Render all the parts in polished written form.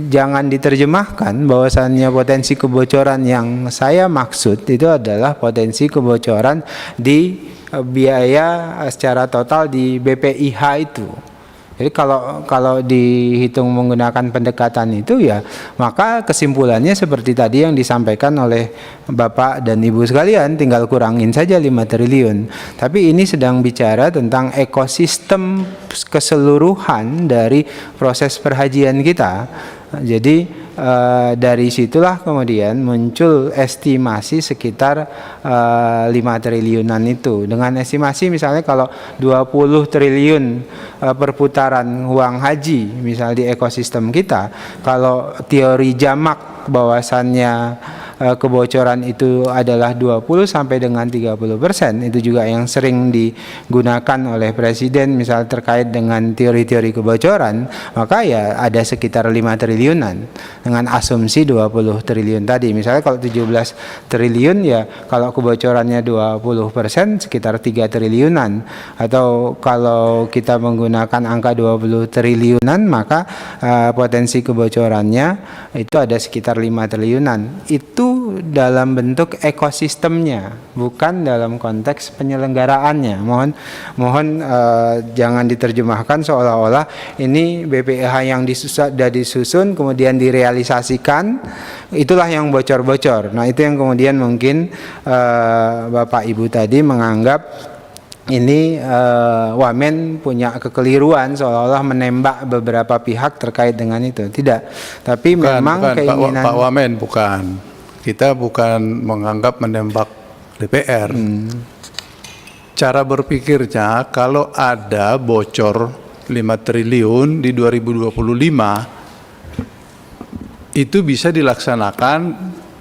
jangan diterjemahkan bahwasannya potensi kebocoran yang saya maksud itu adalah potensi kebocoran di biaya secara total di BPIH itu. Jadi kalau dihitung menggunakan pendekatan itu ya, maka kesimpulannya seperti tadi yang disampaikan oleh Bapak dan Ibu sekalian, tinggal kurangin saja 5 triliun. Tapi ini sedang bicara tentang ekosistem keseluruhan dari proses perhajian kita. Jadi dari situlah kemudian muncul estimasi sekitar 5 triliunan itu. Dengan estimasi misalnya kalau 20 triliun perputaran uang haji misalnya di ekosistem kita, kalau teori jamak bahwasannya kebocoran itu adalah 20 sampai dengan 30%, itu juga yang sering digunakan oleh Presiden misalnya terkait dengan teori-teori kebocoran, maka ya ada sekitar 5 triliunan dengan asumsi 20 triliun tadi. Misalnya kalau 17 triliun ya kalau kebocorannya 20% sekitar 3 triliunan, atau kalau kita menggunakan angka 20 triliunan maka potensi kebocorannya itu ada sekitar 5 triliunan. Itu dalam bentuk ekosistemnya, bukan dalam konteks penyelenggaraannya. Mohon jangan diterjemahkan seolah-olah ini BPIH yang sudah disusun kemudian direalisasikan itulah yang bocor-bocor. Nah, itu yang kemudian mungkin Bapak Ibu tadi menganggap ini Wamen punya kekeliruan seolah-olah menembak beberapa pihak terkait dengan itu. Tidak, tapi memang keinginan Pak Wamen, bukan. Kita bukan menganggap menembak DPR. Cara berpikirnya, kalau ada bocor 5 triliun di 2025, itu bisa dilaksanakan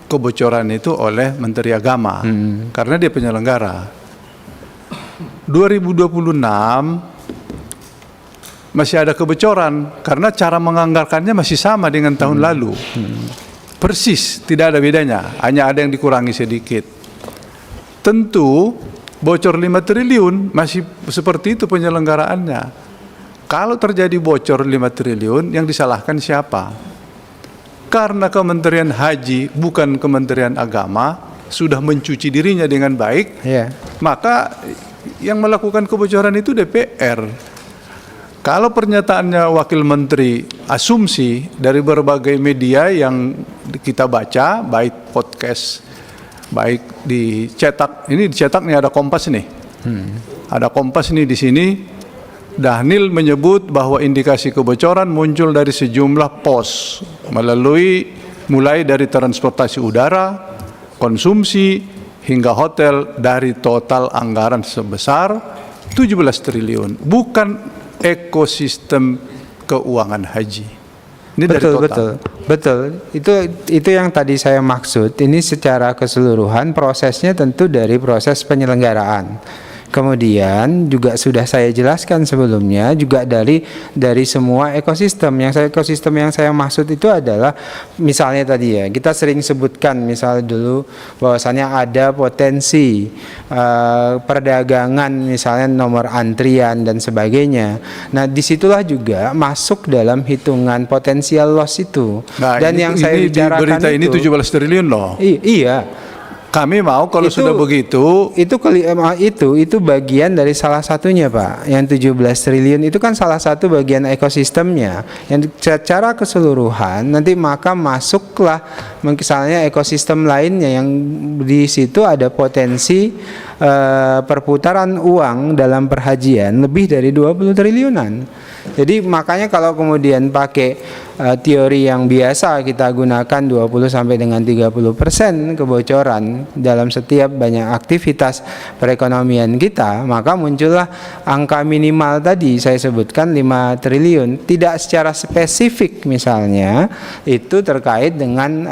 kebocoran itu oleh Menteri Agama, karena dia penyelenggara. 2026 masih ada kebocoran karena cara menganggarkannya masih sama dengan tahun lalu. Persis, tidak ada bedanya, hanya ada yang dikurangi sedikit. Tentu bocor 5 triliun masih seperti itu penyelenggaraannya. Kalau terjadi bocor 5 triliun, yang disalahkan siapa? Karena Kementerian Haji bukan Kementerian Agama sudah mencuci dirinya dengan baik, maka yang melakukan kebocoran itu DPR. Kalau pernyataannya Wakil Menteri asumsi dari berbagai media yang kita baca, baik podcast, baik dicetak, ini dicetak nih ada Kompas nih, ada Kompas nih di sini. Dhanil menyebut bahwa indikasi kebocoran muncul dari sejumlah pos mulai dari transportasi udara, konsumsi, hingga hotel dari total anggaran sebesar 17 triliun. Bukan ekosistem keuangan haji. Ini betul, dari total. Betul. Itu yang tadi saya maksud. Ini secara keseluruhan prosesnya tentu dari proses penyelenggaraan. Kemudian juga sudah saya jelaskan sebelumnya juga dari semua ekosistem. Ekosistem yang saya maksud itu adalah misalnya tadi ya, kita sering sebutkan misalnya dulu bahwasannya ada potensi perdagangan misalnya nomor antrian dan sebagainya. Nah, disitulah juga masuk dalam hitungan potensial loss itu. Nah, dan yang saya bicarakan berita ini 17 triliun loh. Iya. Kami mau kalau sudah begitu itu bagian dari salah satunya, Pak. Yang 17 triliun itu kan salah satu bagian ekosistemnya. Yang secara keseluruhan nanti maka masuklah misalnya ekosistem lainnya yang di situ ada potensi perputaran uang dalam perhajian lebih dari 20 triliunan. Jadi makanya kalau kemudian pakai teori yang biasa kita gunakan 20 sampai dengan 30% kebocoran dalam setiap banyak aktivitas perekonomian kita, maka muncullah angka minimal tadi saya sebutkan 5 triliun. Tidak secara spesifik misalnya itu terkait dengan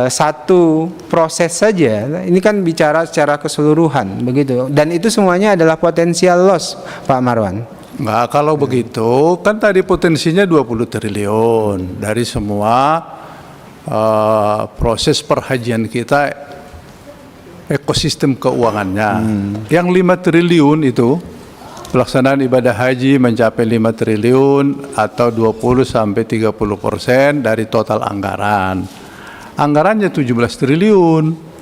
satu proses saja. Ini kan bicara secara keseluruhan begitu. Dan itu semuanya adalah potensial loss, Pak Marwan. Enggak, kalau begitu kan tadi potensinya 20 triliun dari semua proses perhajian kita, ekosistem keuangannya. Yang 5 triliun itu pelaksanaan ibadah haji mencapai 5 triliun atau 20-30% dari total anggaran. Anggarannya 17 triliun.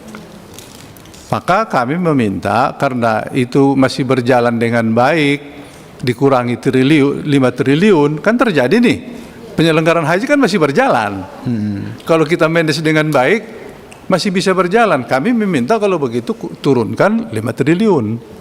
Maka kami meminta karena itu masih berjalan dengan baik, dikurangi 5 triliun, kan terjadi nih. Penyelenggaraan haji kan masih berjalan. Kalau kita manage dengan baik, masih bisa berjalan. Kami meminta kalau begitu turunkan 5 triliun.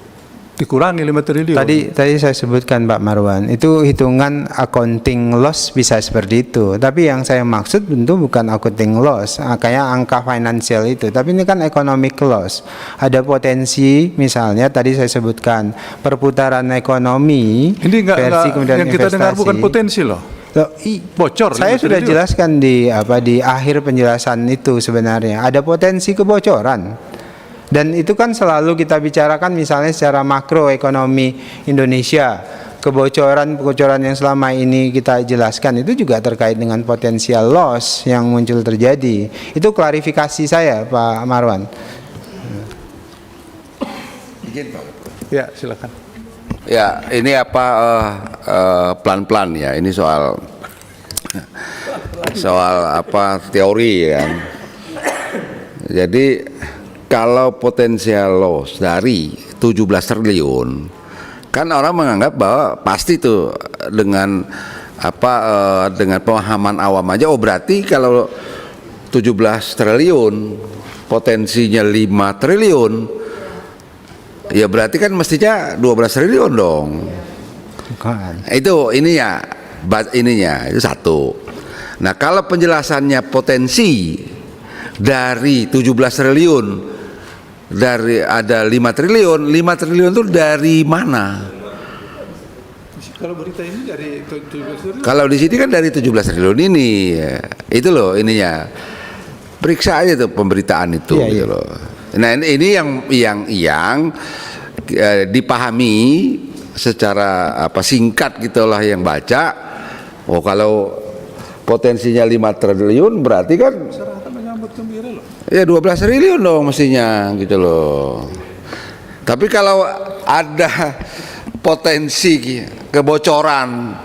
Dikurangi 5 triliun. Tadi saya sebutkan Pak Marwan, itu hitungan accounting loss bisa seperti itu. Tapi yang saya maksud tentu bukan accounting loss, kayak angka finansial itu. Tapi ini kan economic loss. Ada potensi, misalnya tadi saya sebutkan perputaran ekonomi. Ini versi kemudian yang kita dengar bukan potensi loh. Bocor. Saya sudah jelaskan di akhir penjelasan itu sebenarnya ada potensi kebocoran. Dan itu kan selalu kita bicarakan misalnya secara makroekonomi Indonesia. Kebocoran yang selama ini kita jelaskan itu juga terkait dengan potensial loss yang muncul terjadi. Itu klarifikasi saya Pak Marwan. Izin Pak. Ya, silakan. Ya, ini pelan-pelan ya. Ini soal teori ya. Jadi kalau potensial loss dari 17 triliun, kan orang menganggap bahwa pasti itu dengan dengan pemahaman awam aja, oh berarti kalau 17 triliun potensinya 5 triliun, ya berarti kan mestinya 12 triliun dong. Bukan. Itu ininya itu satu. Nah, kalau penjelasannya potensi dari 17 triliun dari ada 5 triliun itu dari mana? Kalau berita ini dari 17 triliun. Kalau di sini kan dari 17 triliun ini. Itu loh ininya. Periksa aja tuh pemberitaan itu gitu loh. Nah, ini yang dipahami secara singkat gitulah yang baca. Oh, kalau potensinya 5 triliun berarti kan ya 12 triliun dong mestinya gitu loh. Tapi kalau ada potensi kebocoran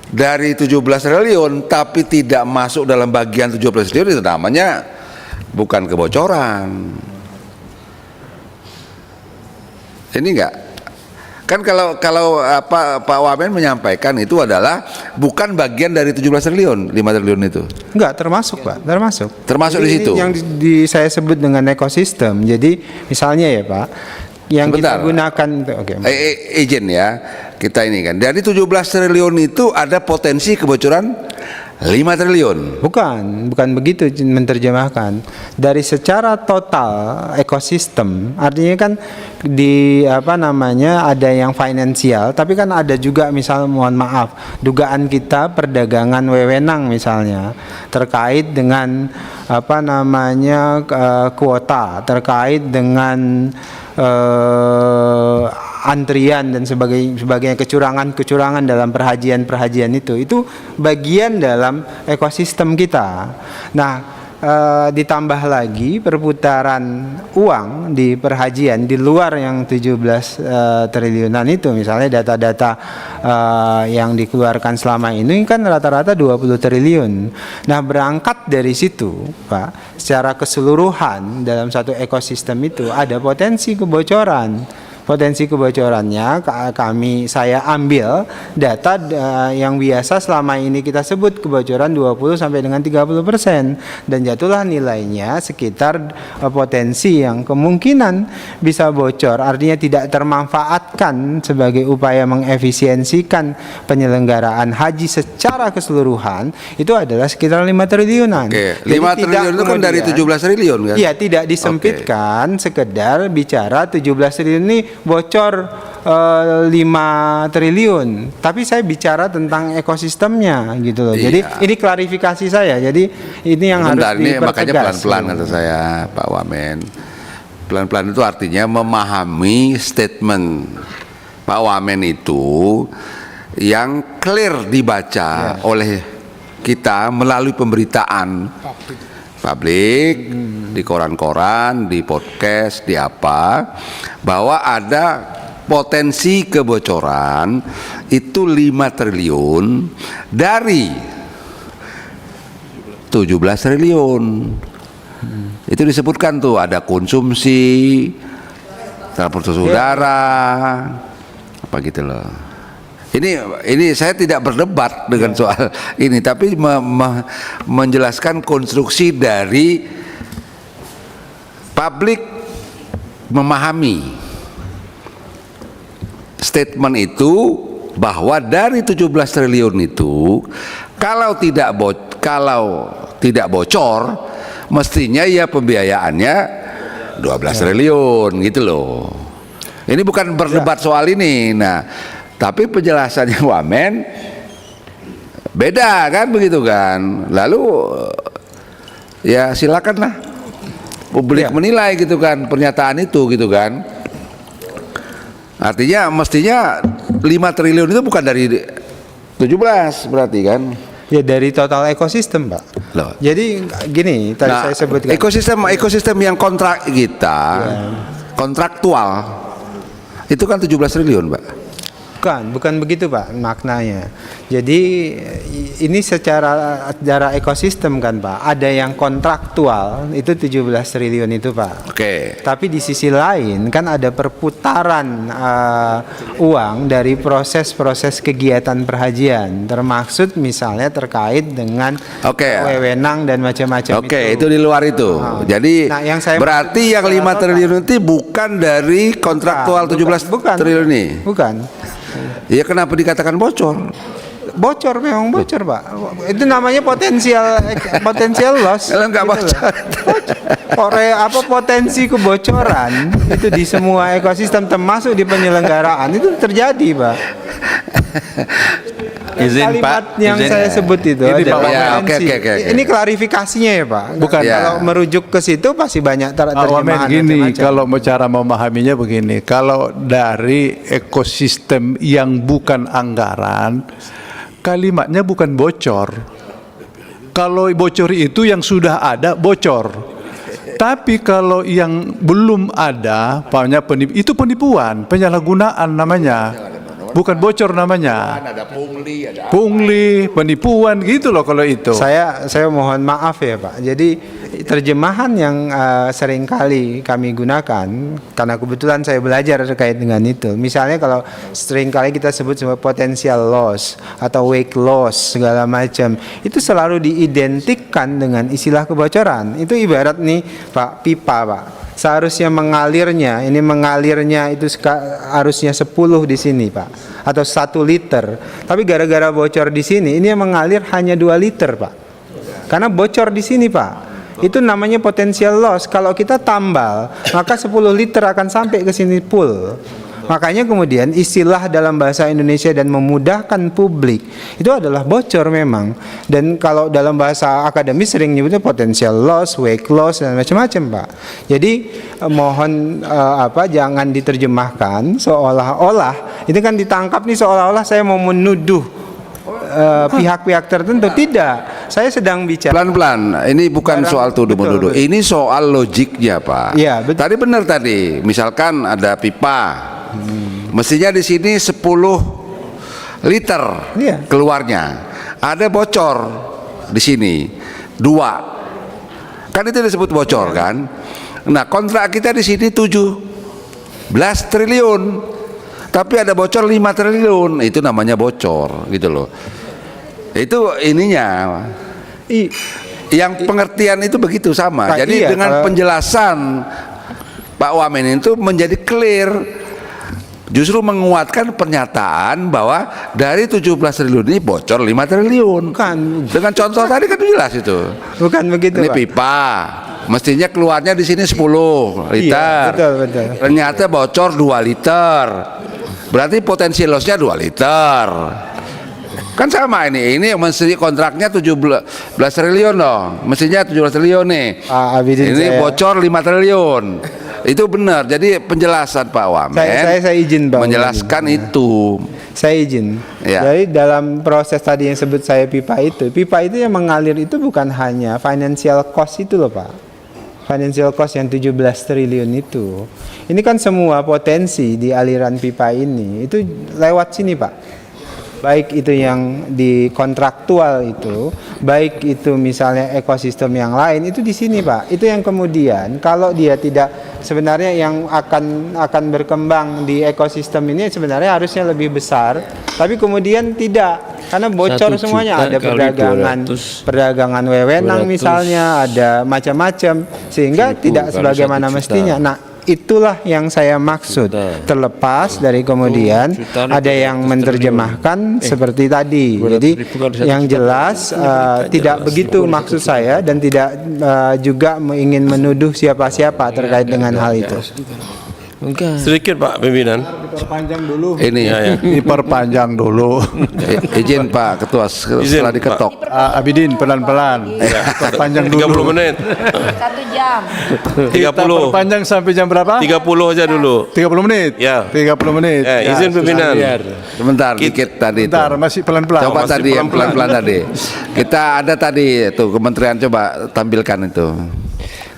dari 17 triliun tapi tidak masuk dalam bagian 17 triliun, itu namanya bukan kebocoran. Ini enggak. Kan kalau Pak Wamen menyampaikan itu adalah bukan bagian dari 17 triliun, 5 triliun itu. Enggak, termasuk Pak, termasuk. Termasuk di situ. Yang saya sebut dengan ekosistem. Jadi misalnya ya Pak, yang Sebentar. kita gunakan itu izin ya, kita ini kan dari 17 triliun itu ada potensi kebocoran 5 triliun. Bukan begitu menerjemahkan. Dari secara total ekosistem, artinya kan ada yang finansial, tapi kan ada juga misal mohon maaf, dugaan kita perdagangan wewenang misalnya terkait dengan kuota, terkait dengan antrian dan sebagainya, kecurangan dalam perhajian itu bagian dalam ekosistem kita. Nah, ditambah lagi perputaran uang di perhajian di luar yang 17 triliunan itu, misalnya data-data yang dikeluarkan selama ini kan rata-rata 20 triliun. Nah, berangkat dari situ Pak, secara keseluruhan dalam satu ekosistem itu ada potensi kebocoran. Potensi kebocorannya saya ambil data yang biasa selama ini kita sebut kebocoran 20 sampai dengan 30%, dan jatuhlah nilainya sekitar potensi yang kemungkinan bisa bocor, artinya tidak termanfaatkan sebagai upaya mengefisiensikan penyelenggaraan haji secara keseluruhan, itu adalah sekitar 5 triliunan. Oke, 5 triliun itu kan dari 17 triliun kan? Iya, tidak disempitkan sekedar bicara 17 triliun ini bocor 5 triliun, tapi saya bicara tentang ekosistemnya gitu loh. Jadi ini klarifikasi saya. Jadi ini yang harus dipertegas. Makanya pelan-pelan kata saya Pak Wamen. Pelan-pelan itu artinya memahami statement Pak Wamen itu yang clear dibaca oleh kita melalui pemberitaan publik, di koran-koran, di podcast, di bahwa ada potensi kebocoran itu 5 triliun dari 17 triliun. Itu disebutkan tuh ada konsumsi, transportasi udara, apa gitu loh. Ini saya tidak berdebat dengan soal ini, tapi menjelaskan konstruksi dari publik memahami statement itu, bahwa dari 17 triliun itu kalau tidak bocor mestinya ya pembiayaannya 12 triliun gitu loh. Ini bukan berdebat soal ini. Nah, tapi penjelasannya Wamen beda kan, begitu kan. Lalu ya silakanlah publik menilai gitu kan pernyataan itu gitu kan. Artinya mestinya 5 triliun itu bukan dari 17 berarti kan. Ya dari total ekosistem, Pak. Loh. Jadi gini, tadi saya sebutkan. Ekosistem yang kontrak kita, kontraktual, itu kan 17 triliun, Pak. Bukan begitu, Pak, maknanya. Jadi ini secara ekosistem kan, Pak. Ada yang kontraktual itu 17 triliun itu, Pak. Oke. Tapi di sisi lain kan ada perputaran uang dari proses-proses kegiatan perhajian, termaksud misalnya terkait dengan wewenang dan macam-macam itu di luar itu. Jadi berarti yang 5 triliun itu bukan dari kontraktual 17 triliun ini. Bukan. Ya kenapa dikatakan bocor? Bocor, memang bocor, Pak. Itu namanya potensial loss. Kalau nggak bocor. Potensi kebocoran itu di semua ekosistem termasuk di penyelenggaraan itu terjadi, Pak. Kalimat yang saya sebut itu ini adalah potensi. Ini klarifikasinya ya, Pak. Bukan. Kalau merujuk ke situ pasti banyak terjemahan. Gini, kalau cara memahaminya begini, kalau dari ekosistem yang bukan anggaran, kalimatnya bukan bocor. Kalau bocor itu yang sudah ada bocor. Tapi kalau yang belum ada, itu penipuan, penyalahgunaan namanya. Bukan bocor namanya. Ada pungli, penipuan gitu loh kalau itu. Saya mohon maaf ya, Pak. Jadi terjemahan yang seringkali kami gunakan, karena kebetulan saya belajar terkait dengan itu. Misalnya kalau seringkali kita sebut sebagai potential loss atau wake loss segala macam, itu selalu diidentikan dengan istilah kebocoran. Itu ibarat nih, Pak, pipa, Pak. Seharusnya mengalirnya itu harusnya 10 di sini, Pak, atau 1 liter. Tapi gara-gara bocor di sini, ini yang mengalir hanya 2 liter, Pak. Karena bocor di sini, Pak. Itu namanya potential loss. Kalau kita tambal, maka 10 liter akan sampai ke sini full. Makanya kemudian istilah dalam bahasa Indonesia dan memudahkan publik itu adalah bocor memang. Dan kalau dalam bahasa akademis sering nyebutnya potential loss, wake loss dan macam-macam, Pak. Jadi mohon jangan diterjemahkan seolah-olah itu kan ditangkap nih seolah-olah saya mau menuduh pihak-pihak tertentu. Tidak. Saya sedang bicara pelan-pelan. Ini bukan soal tuduh-menuduh. Ini soal logiknya, Pak. Iya, betul. Tadi benar tadi. Misalkan ada pipa. Mestinya di sini 10 liter keluarnya. Ada bocor di sini 2. Kan itu disebut bocor kan? Nah, kontrak kita di sini 17 triliun. Tapi ada bocor 5 triliun. Itu namanya bocor gitu loh. Itu ininya. Yang pengertian itu begitu sama. Jadi dengan penjelasan Pak Wamen itu menjadi clear. Justru menguatkan pernyataan bahwa dari 17 triliun ini bocor 5 triliun. Bukan. Dengan contoh tadi kan jelas itu. Bukan begitu, ini Pak. pipa. Mestinya keluarnya di sini 10 liter. Iya, betul. Ternyata bocor 2 liter. Berarti potensi lossnya 2 liter. Kan sama ini mesti kontraknya 17 triliun dong. Mestinya 17 triliun nih. Ini bocor 5 triliun. Itu benar. Jadi penjelasan Pak Wamen. Saya izin, Pak. Menjelaskan itu. Saya izin. Ya. Jadi dalam proses tadi yang sebut saya pipa itu yang mengalir itu bukan hanya financial cost itu loh, Pak. financial cost yang 17 triliun itu. Ini kan semua potensi di aliran pipa ini itu lewat sini, Pak. Baik itu yang di kontraktual itu, baik itu misalnya ekosistem yang lain itu di sini, Pak. Itu yang kemudian kalau dia tidak, sebenarnya yang akan berkembang di ekosistem ini sebenarnya harusnya lebih besar, tapi kemudian tidak, karena bocor 1 semuanya, ada juta kali perdagangan wewenang 200. misalnya, ada macam-macam, sehingga 1000 tidak kali sebagaimana 1 juta. mestinya. Nah, itulah yang saya maksud. Juta. Terlepas dari kemudian Juta ada yang 300 menerjemahkan seperti tadi. 200 Jadi ribu kali 1 yang juta. jelas tidak jelas. begitu maksud saya, dan tidak juga ingin menuduh siapa-siapa terkait dengan hal itu. Enggak. Sedikit Pak Pimpinan. Perpanjang dulu. Ini Diperpanjang dulu. izin Pak Ketua setelah Izin, diketok. Abidin pelan-pelan. Perpanjang dulu. 30 menit. 1 jam. Kita 30. perpanjang sampai jam berapa? 30 aja dulu. 30 menit. Ya. 30 menit. Izin pimpinan. Sebentar dikit tadi itu. Bentar, masih pelan-pelan. Coba masih tadi yang pelan-pelan. pelan-pelan tadi. Kita ada tadi tuh kementerian, coba tampilkan itu.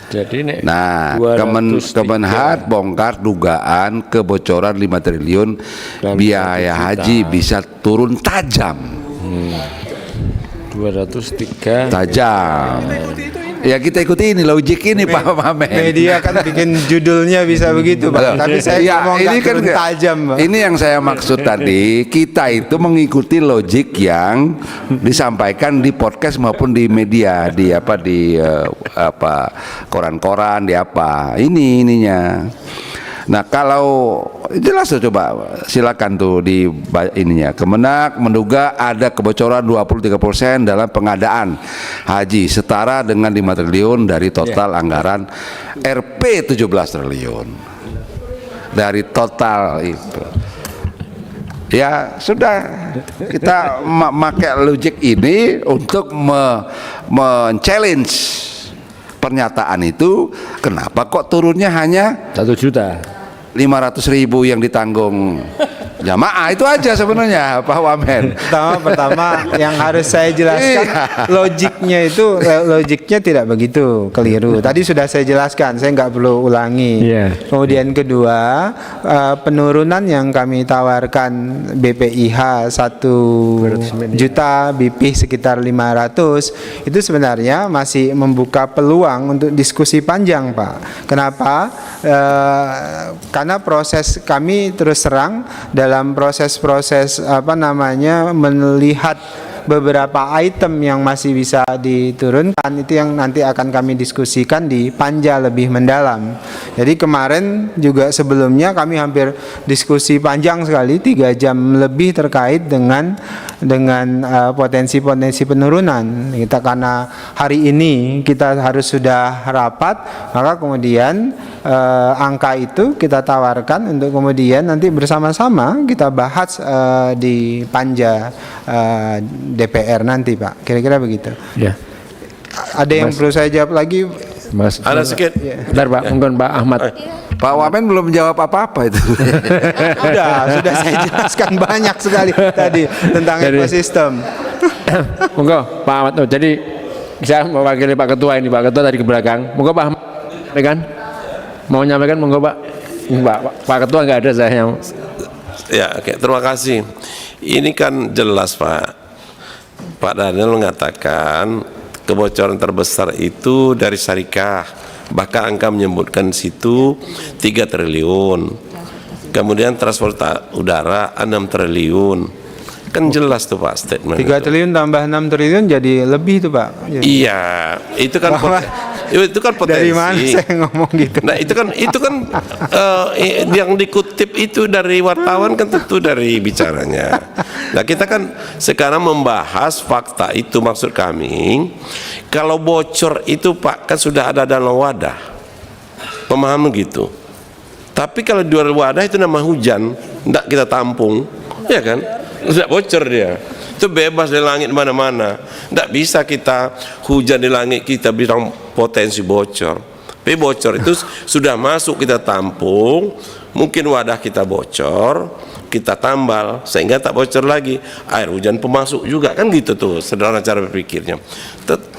Jadi nek Nah, 203. Kemenhad bongkar dugaan kebocoran 5 triliun Dan biaya 1 juta. haji bisa turun tajam. 203. Tajam. Ya kita ikuti ini logik ini Pak Mamen. Media kan bikin judulnya bisa begitu, Pak. Tapi saya Ya, ngomong ini nggak kan turun tajam, Pak. ini yang saya maksud tadi, kita itu mengikuti logik yang disampaikan di podcast maupun di media, di koran-koran, di apa. Ini ininya. Nah, kalau jelas tuh, coba silakan tuh di ininya. Kemenak menduga ada kebocoran 23% dalam pengadaan haji setara dengan 5 triliun dari total anggaran Rp 17 triliun. Dari total itu. Ya, sudah kita memakai logik ini untuk men-challenge pernyataan itu. Kenapa kok turunnya hanya 1 juta. 500.000 yang ditanggung jamaah? Itu aja sebenarnya Pak Wamen. Pertama yang harus saya jelaskan, logiknya tidak begitu, keliru. Tadi sudah saya jelaskan, saya nggak perlu ulangi. Kemudian kedua, penurunan yang kami tawarkan BPIH 1 juta, BP sekitar 500, itu sebenarnya masih membuka peluang untuk diskusi panjang, Pak. Kenapa? Karena proses kami terus terang dalam proses-proses melihat beberapa item yang masih bisa diturunkan, itu yang nanti akan kami diskusikan di panja lebih mendalam. Jadi kemarin juga sebelumnya kami hampir diskusi panjang sekali, 3 jam lebih terkait dengan potensi-potensi penurunan. Kita karena hari ini kita harus sudah rapat, maka kemudian angka itu kita tawarkan untuk kemudian nanti bersama-sama kita bahas di panja DPR nanti, Pak. Kira-kira begitu. Ya. Ada yang perlu saya jawab lagi? Mas. Ada sedikit. Bentar Pak, mungkin Pak Ahmad. Pak Wamen belum menjawab apa-apa itu. Sudah saya jelaskan banyak sekali tadi tentang ekosistem. Monggo Pak Ahmad. Oh, jadi saya mewakili Pak Ketua ini, Pak Ketua dari ke belakang. Monggo Pak Ahmad sampaikan. Mau nyampaikan monggo Pak. Pak Ketua nggak ada saya yang. Ya, oke, terima kasih. Ini kan jelas Pak Daniel mengatakan kebocoran terbesar itu dari syarikat. Bahkan angka menyebutkan situ 3 triliun. Kemudian transportasi udara 6 triliun. Kan jelas tuh Pak statement 3 itu. triliun tambah 6 triliun jadi lebih tuh, Pak. Iya, itu kan itu kan potensi. Dari mana saya ngomong gitu? Nah, itu kan yang dikutip itu dari wartawan kan tentu dari bicaranya. Nah, kita kan sekarang membahas fakta itu, maksud kami. Kalau bocor itu Pak kan sudah ada dalam wadah. Pemahaman gitu. Tapi kalau di luar wadah itu nama hujan, enggak kita tampung, ya kan? Sudah bocor dia. Itu bebas di langit mana-mana. Tidak bisa kita hujan di langit kita bilang potensi bocor. Tapi bocor itu sudah masuk kita tampung, mungkin wadah kita bocor, kita tambal sehingga tak bocor lagi. Air hujan pemasuk juga kan gitu tuh, sederhana cara berpikirnya.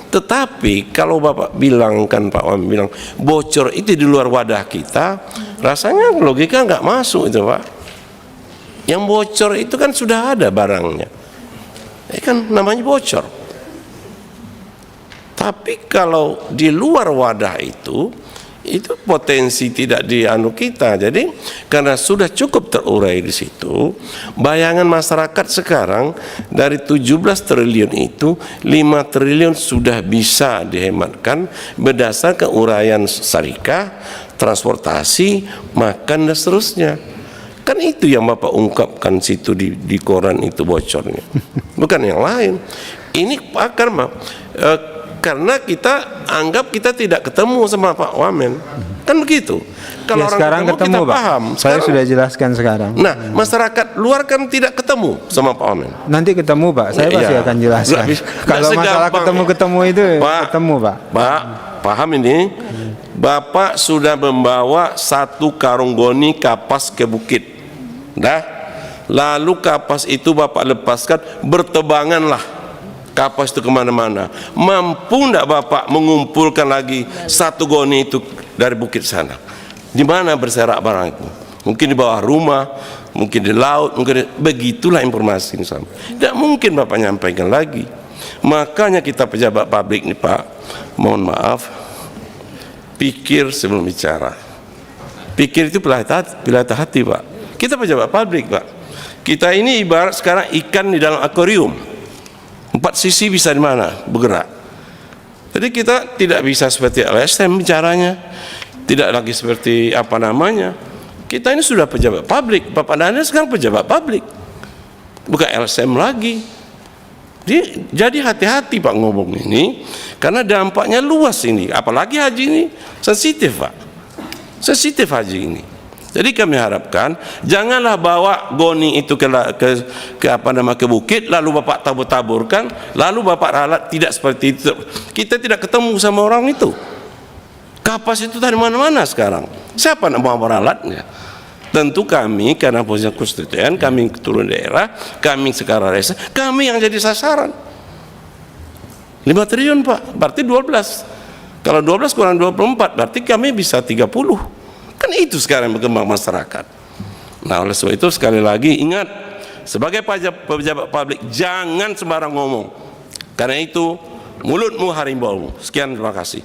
Tetapi kalau Bapak bilang, kan Pak Wamen bilang bocor itu di luar wadah kita, rasanya logika nggak masuk itu Pak. Yang bocor itu kan sudah ada barangnya, kan namanya bocor. Tapi kalau di luar wadah itu potensi tidak dianu kita. Jadi karena sudah cukup terurai di situ, bayangan masyarakat sekarang dari 17 triliun itu 5 triliun sudah bisa dihematkan berdasarkan uraian syarikat, transportasi, makan dan seterusnya. Kan itu yang Bapak ungkapkan situ di koran itu bocornya, bukan yang lain. Ini akan karena kita anggap kita tidak ketemu sama Pak Wamen, kan begitu. Kalau Ya, orang sekarang ketemu kita Pak. paham. Saya sudah jelaskan sekarang. Nah, masyarakat luar kan tidak ketemu sama Pak Wamen. Nanti ketemu Pak, saya pasti Iya. akan jelaskan. Nggak bisa- Kalau nggak masalah segampang. ketemu itu Pak, ketemu Pak. Pak, paham ini? Bapak sudah membawa 1 karung goni kapas ke bukit. Dah. Lalu kapas itu Bapak lepaskan, bertebanganlah kapas itu kemana-mana. Mampu tidak Bapak mengumpulkan lagi 1 goni itu dari bukit sana? Di mana berserak barang itu? Mungkin di bawah rumah, mungkin di laut, mungkin begitulah informasi ini sama. Tidak mungkin Bapak nyampaikan lagi. Makanya kita pejabat publik nih Pak, mohon maaf, pikir sebelum bicara. Pikir itu pilah hati Pak. Kita pejabat publik Pak. Kita ini ibarat sekarang ikan di dalam akuarium. 4 sisi bisa di mana bergerak. Jadi kita tidak bisa seperti LSM bicaranya, tidak lagi seperti apa namanya. Kita ini sudah pejabat publik. Bapak Daniel sekarang pejabat publik, bukan LSM lagi. Jadi hati-hati Pak ngomong ini, karena dampaknya luas ini. Apalagi haji ini sensitif Pak, sensitif haji ini. Jadi kami harapkan janganlah bawa goni itu ke bukit lalu Bapak tabur-taburkan, lalu Bapak ralat. Tidak seperti itu. Kita tidak ketemu sama orang itu. Kapas itu dari mana-mana sekarang. Siapa nak mau meralatnya? Tentu kami karena posisi konstituen, kami turun daerah, kami sekarang resa, kami yang jadi sasaran. 5 triliun Pak, berarti 12. Kalau 12 kurang 24 berarti kami bisa 30. Kan itu sekarang berkembang masyarakat. Nah, oleh sebab itu sekali lagi ingat, sebagai pejabat publik jangan sembarang ngomong. Karena itu mulutmu harimau. Sekian, terima kasih.